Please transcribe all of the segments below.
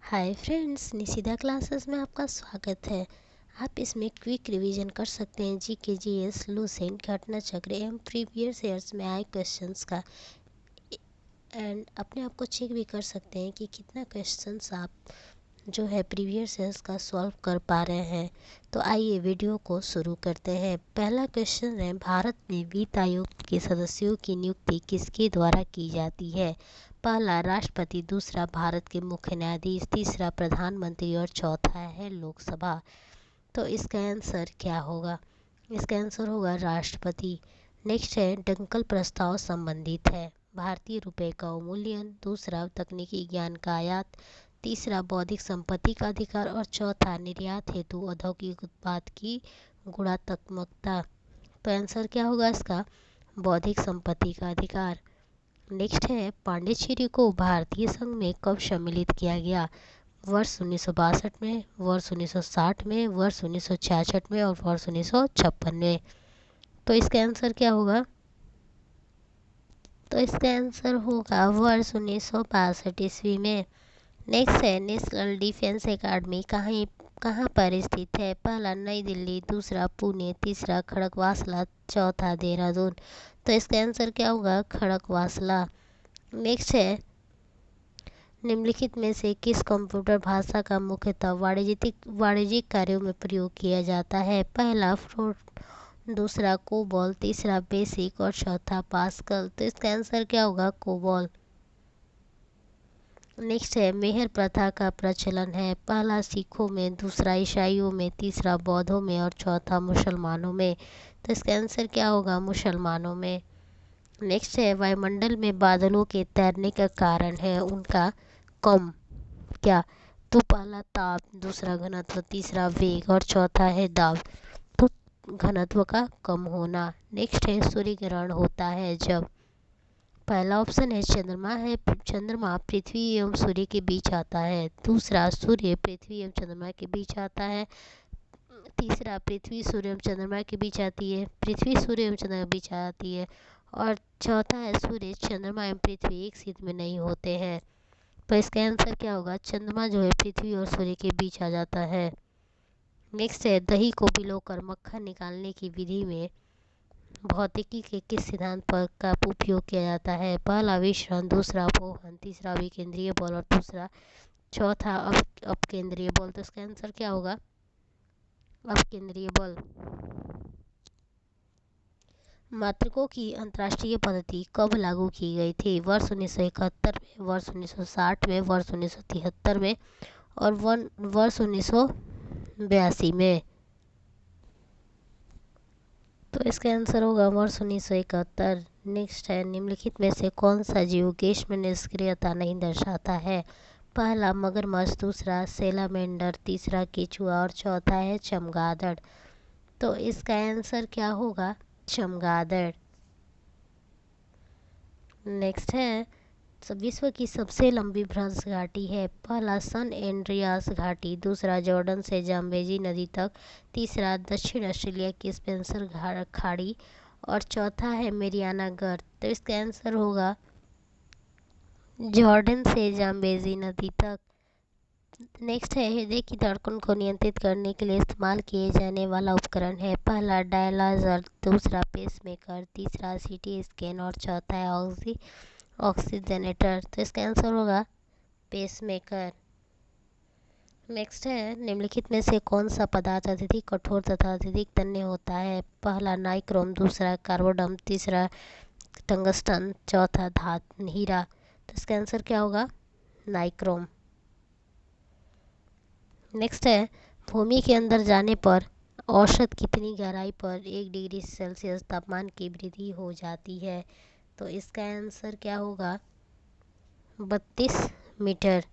Hi friends, निशिदा classes में आपका स्वागत है। आप इसमें क्विक रिवीजन कर सकते हैं जीके, जीएस, लूसेंट, घटना चक्र एवं प्रीवियस ईयर्स में आए क्वेश्चंस का। एंड अपने आप को चेक भी कर सकते हैं कि कितना क्वेश्चंस आप जो है प्रीवियस ईयर्स का सॉल्व कर पा रहे हैं। तो आइए वीडियो को शुरू करते हैं। पहला क्वेश्चन है, भारत में वित्त आयोग के सदस्यों की नियुक्ति किसके द्वारा की जाती है? पहला राष्ट्रपति, दूसरा भारत के मुख्य न्यायाधीश, तीसरा प्रधानमंत्री और चौथा है लोकसभा। तो इसका आंसर क्या होगा? इसका आंसर होगा राष्ट्रपति। नेक्स्ट है, डंकल प्रस्ताव संबंधित है। भारतीय रुपए का अवमूल्यन, दूसरा तकनीकी ज्ञान का आयात, तीसरा बौद्धिक संपत्ति का अधिकार और चौथा निर्यात हेतु औद्योगिक उत्पाद की गुणात्मकता। तो आंसर क्या होगा इसका? बौद्धिक संपत्ति का अधिकार। नेक्स्ट है, पांडिचेरी को भारतीय संघ में कब सम्मिलित किया गया? वर्ष 1962 में, वर्ष 1960 में, वर्ष 1966 में और वर्ष 1956 में। तो इसका आंसर क्या होगा? तो इसका आंसर होगा वर्ष 1962 ईस्वी में। नेक्स्ट है, नेशनल डिफेंस एकेडमी कहाँ पर स्थित है? पहला नई दिल्ली, दूसरा पुणे, तीसरा खड़गवासला, चौथा देहरादून। तो इसका आंसर क्या होगा? खड़गवासला। नेक्स्ट है, निम्नलिखित में से किस कंप्यूटर भाषा का मुख्यतः वाणिज्यिक कार्यों में प्रयोग किया जाता है? पहला फ्लोट, दूसरा कोबॉल, तीसरा बेसिक और चौथा पास्कल। तो इसका आंसर क्या होगा? कोबॉल। नेक्स्ट है, मेहर प्रथा का प्रचलन है। पहला सिखों में, दूसरा ईसाइयों में, तीसरा बौद्धों में और चौथा मुसलमानों में। तो इसका आंसर क्या होगा? मुसलमानों में। नेक्स्ट है, वायुमंडल में बादलों के तैरने का कारण है उनका कम क्या? तो पहला ताप, दूसरा घनत्व, तीसरा वेग और चौथा है दाब। तो घनत्व का कम होना। नेक्स्ट है, सूर्य ग्रहण होता है जब? पहला ऑप्शन है चंद्रमा पृथ्वी एवं सूर्य के बीच आता है, दूसरा सूर्य पृथ्वी एवं चंद्रमा के बीच आता है, तीसरा पृथ्वी सूर्य एवं चंद्रमा के बीच आती है, पृथ्वी सूर्य एवं चंद्रमा के बीच आती है और चौथा है सूर्य, चंद्रमा एवं पृथ्वी एक सीध में नहीं होते हैं। तो इसका आंसर क्या होगा? चंद्रमा जो है पृथ्वी और सूर्य के बीच आ जाता है। नेक्स्ट है, दही को भिगोकर मक्खन निकालने की विधि में भौतिकी के किस सिद्धांत पर का उपयोग किया जाता है? पहला विसरण, दूसरा अपोहन, तीसरा विकेंद्रीय बल और दूसरा चौथा अपकेंद्रीय बल। तो इसका आंसर क्या होगा? अपकेंद्रीय बल। मात्रकों की अंतर्राष्ट्रीय पद्धति कब लागू की गई थी? वर्ष 1971 में, वर्ष 1960 में, वर्ष 1973 में और वर्ष 1982 में। तो इसका आंसर होगा वर्ष 1971। नेक्स्ट है, निम्नलिखित में से कौन सा जीव गैस में निष्क्रियता नहीं दर्शाता है? पहला मगरमच्छ, दूसरा सेलामेंडर, तीसरा केचुआ और चौथा है चमगादड़। तो इसका आंसर क्या होगा? चमगादड़। नेक्स्ट है, विश्व की सबसे लंबी भ्रंश घाटी है। पहला सन एंड्रियास घाटी, दूसरा जॉर्डन से जाम्बेजी नदी तक, तीसरा दक्षिण ऑस्ट्रेलिया की स्पेंसर खाड़ी और चौथा है मेरियाना गर्त। तो इसका आंसर होगा जॉर्डन से जाम्बेजी नदी तक। नेक्स्ट है, हृदय की धड़कन को नियंत्रित करने के लिए इस्तेमाल किए जाने वाला उपकरण है। पहला डायलाइजर, दूसरा पेसमेकर, तीसरा सीटी स्कैन और चौथा है ऑक्सीजनेटर। तो इसका आंसर होगा पेसमेकर। नेक्स्ट है, निम्नलिखित में से कौन सा पदार्थ अत्यधिक कठोर तथा अत्यधिक तन्य होता है? पहला नाइक्रोम, दूसरा कार्बोडम, तीसरा टंगस्टन, चौथा हीरा। तो इसका आंसर क्या होगा? नाइक्रोम। नेक्स्ट है, भूमि के अंदर जाने पर औसत कितनी गहराई पर 1 डिग्री सेल्सियस तापमान की वृद्धि हो जाती है? तो इसका आंसर क्या होगा? 32 मीटर।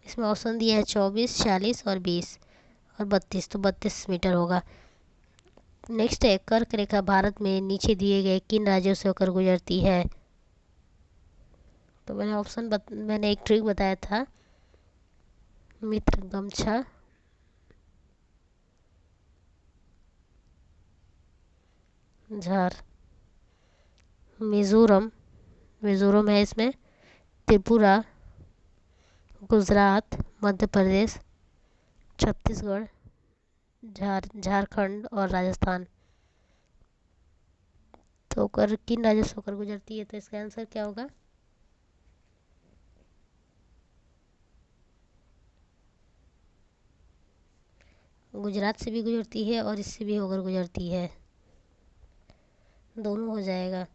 इसमें ऑप्शन दिया है 24, 40 और 20 और 32, तो 32 मीटर होगा। नेक्स्ट है, कर्क रेखा भारत में नीचे दिए गए किन राज्यों से होकर गुजरती है? तो मैंने एक ट्रिक बताया था, मित्र गमछा, झार, मिजोरम, मिजोरम है इसमें, त्रिपुरा, गुजरात, मध्य प्रदेश, छत्तीसगढ़, झारखंड और राजस्थान। तो होकर किन राज्यों से होकर गुजरती है? तो इसका आंसर क्या होगा? गुजरात से भी गुजरती है और इससे भी होकर गुजरती है, दोनों हो जाएगा।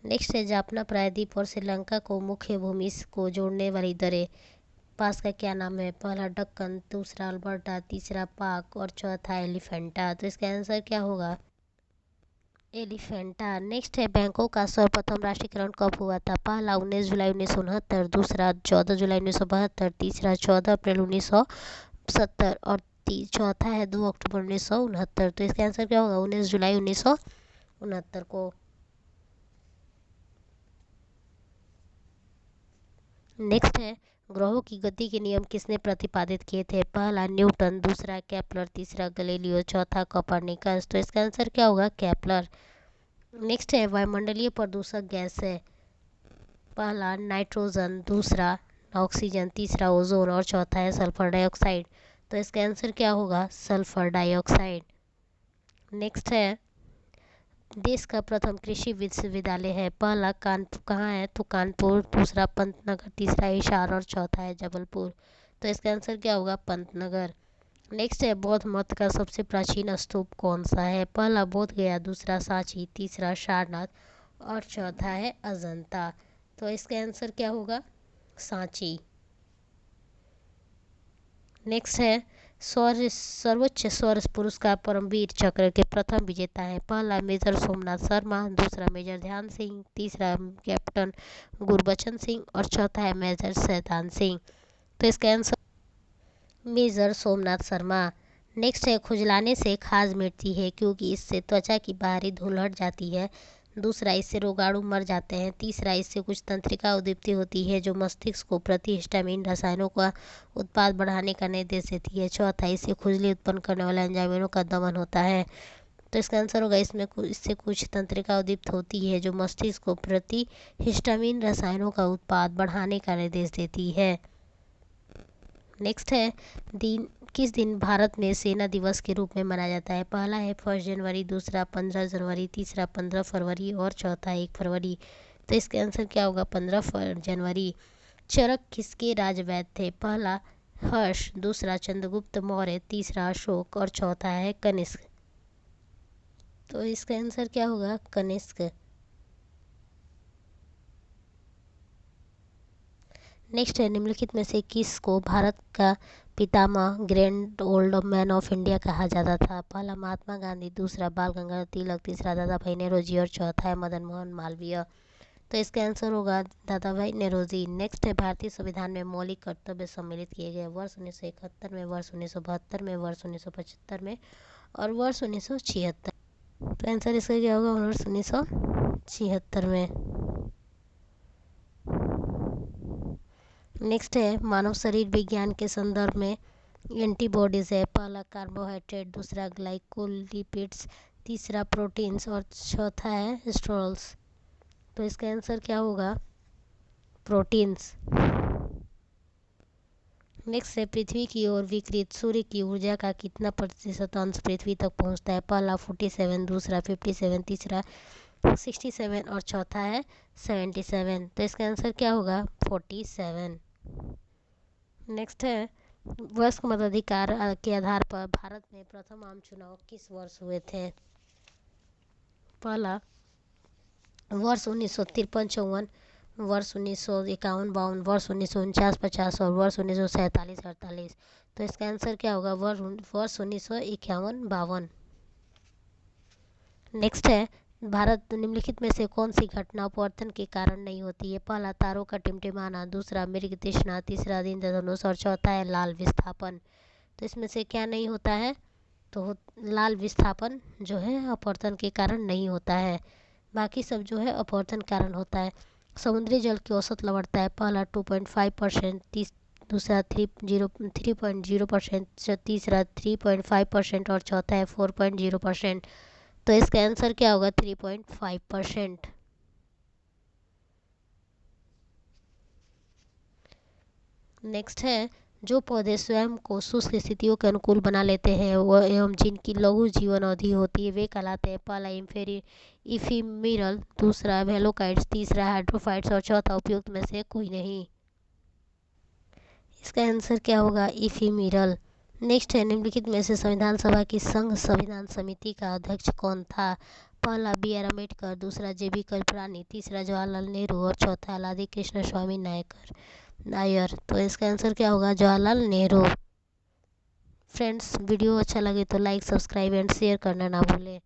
नेक्स्ट है, जाफना प्रायद्वीप और श्रीलंका को मुख्य भूमि को जोड़ने वाली दरे पास का क्या नाम है? पहला दक्कन, दूसरा अल्बर्टा, तीसरा पाक और चौथा एलिफेंटा। तो इसका आंसर क्या होगा? एलिफेंटा। नेक्स्ट है, बैंकों का सर्वप्रथम राष्ट्रीयकरण कब हुआ था? पहला 19 जुलाई 1969, दूसरा 14 जुलाई 1972, तीसरा 14 अप्रैल 1970 और चौथा है 2 अक्टूबर 1969। तो इसका आंसर क्या होगा? 19 जुलाई 1969 को। नेक्स्ट है, ग्रहों की गति के नियम किसने प्रतिपादित किए थे? पहला न्यूटन, दूसरा केपलर, तीसरा गैलीलियो, चौथा कोपरनिकस। तो इसका आंसर क्या होगा? केपलर। नेक्स्ट है, वायुमंडलीय प्रदूषक गैस है। पहला नाइट्रोजन, दूसरा ऑक्सीजन, तीसरा ओजोन और चौथा है सल्फर डाइऑक्साइड। तो इसका आंसर क्या होगा? Sulphur dioxide. नेक्स्ट है, देश का प्रथम कृषि विश्वविद्यालय है। पहला कानपुर कहाँ है? तो कानपुर, दूसरा पंतनगर, तीसरा हिसार और चौथा है जबलपुर। तो इसका आंसर क्या होगा? पंतनगर। नेक्स्ट है, बौद्ध मत का सबसे प्राचीन स्तूप कौन सा है? पहला बोध गया, दूसरा सांची, तीसरा सारनाथ और चौथा है अजंता। तो इसका आंसर क्या होगा? सांची। नेक्स्ट है, सर्वोच्च सौर पुरस्कार परमवीर चक्र के प्रथम विजेता है। पहला मेजर सोमनाथ शर्मा, दूसरा मेजर ध्यान सिंह, तीसरा कैप्टन गुरबचन सिंह और चौथा है मेजर शैतान सिंह। तो इसका answer Major Somnath Sharma. Next है, खुजलाने से खाज मिटती है क्योंकि इससे त्वचा की बाहरी धूल हट जाती है। दूसरा, इससे रोगाणु मर जाते हैं। तीसरा, इससे कुछ तंत्रिका उद्दीप्ति होती है जो मस्तिष्क को प्रतिहिस्टामिन रसायनों का उत्पाद बढ़ाने का निर्देश देती है। चौथा, इससे खुजली उत्पन्न करने वाले एंजाइमों का दमन होता है। तो इसका आंसर होगा इससे कुछ तंत्रिका उद्दीप्त होती है जो मस्तिष्क को प्रतिहिस्टामिन रसायनों का उत्पाद बढ़ाने का निर्देश देती है। नेक्स्ट है, किस दिन भारत में सेना दिवस के रूप में मनाया जाता है? पहला है 1 जनवरी, दूसरा 15 जनवरी, तीसरा 15 फरवरी और चौथा 1 फरवरी। तो इसका आंसर क्या होगा? 15 जनवरी। चरक किसके राजवैद्य थे? पहला हर्ष, दूसरा चंद्रगुप्त मौर्य, तीसरा अशोक और चौथा है कनिष्क। तो इसका आंसर क्या होगा? कनिष्क। नेक्स्ट है, निम्नलिखित में से किसको भारत का पितामह grand old man of India कहा जाता था? पहला महात्मा गांधी, दूसरा बाल गंगाधर तिलक, तीसरा दादा भाई नेहरूजी और चौथा है मदन मोहन मालवीय। तो इसका आंसर होगा दादा भाई नेहरूजी। नेक्स्ट है, भारतीय संविधान में मौलिक कर्तव्य सम्मिलित किए गए। वर्ष 1971 में, वर्ष 1972 में, वर्ष 1975 में और वर्ष 1976। तो आंसर इसका क्या होगा? वर्ष 1976 में। नेक्स्ट है, मानव शरीर विज्ञान के संदर्भ में एंटीबॉडीज है। पहला कार्बोहाइड्रेट, दूसरा ग्लाइकोलिपिड्स, तीसरा प्रोटीन्स और चौथा है स्टेरॉल्स। तो इसका आंसर क्या होगा? प्रोटीन्स। नेक्स्ट है, पृथ्वी की ओर विकिरित सूर्य की ऊर्जा का कितना प्रतिशत अंश पृथ्वी तक पहुंचता है? पहला 47, दूसरा 57, तीसरा 67 और चौथा है 77। तो इसका आंसर क्या होगा? 47। नेक्स्ट है, वयस्क मताधिकार के आधार पर भारत में प्रथम आम चुनाव किस वर्ष हुए थे? पहला वर्ष 1953-54, वर्ष 1951-52, वर्ष 1949-50 और वर्ष 1947-48। तो इसका आंसर क्या होगा? वर्ष 1951-52। नेक्स्ट है, भारत निम्नलिखित में से कौन सी घटना अपवर्तन के कारण नहीं होती है? पहला तारों का टिमटिमाना, दूसरा मृग तृष्णा, तीसरा इंद्रधनुष और चौथा है लाल विस्थापन। तो इसमें से क्या नहीं होता है? तो लाल विस्थापन जो है अपवर्तन के कारण नहीं होता है, बाकी सब जो है अपवर्तन कारण होता है। समुद्री जल की औसत लवणता है। पहला 2.5%, दूसरा 3.0%, तीसरा 3.5% और चौथा है 4.0%। तो इसका आंसर क्या होगा? 3.5%। नेक्स्ट है, जो पौधे स्वयं को शुष्क स्थितियों के अनुकूल बना लेते हैं वह एवं जिनकी लघु जीवन अवधि होती है वे कहलाते हैं। पहला इफिमिरल, दूसरा वेलोकाइट्स, तीसरा हाइड्रोफाइट्स और चौथा उपयुक्त में से कोई नहीं। इसका आंसर क्या होगा? इफिमिरल। नेक्स्ट है, निम्नलिखित में से संविधान सभा की संघ संविधान समिति का अध्यक्ष कौन था? पहला बी आर अम्बेडकर, दूसरा जे बी कृपलानी, तीसरा जवाहरलाल नेहरू और चौथा लादी कृष्ण स्वामी नायर। तो इसका आंसर क्या होगा? जवाहरलाल नेहरू। फ्रेंड्स, वीडियो अच्छा लगे तो लाइक, सब्सक्राइब एंड शेयर करना ना भूलें।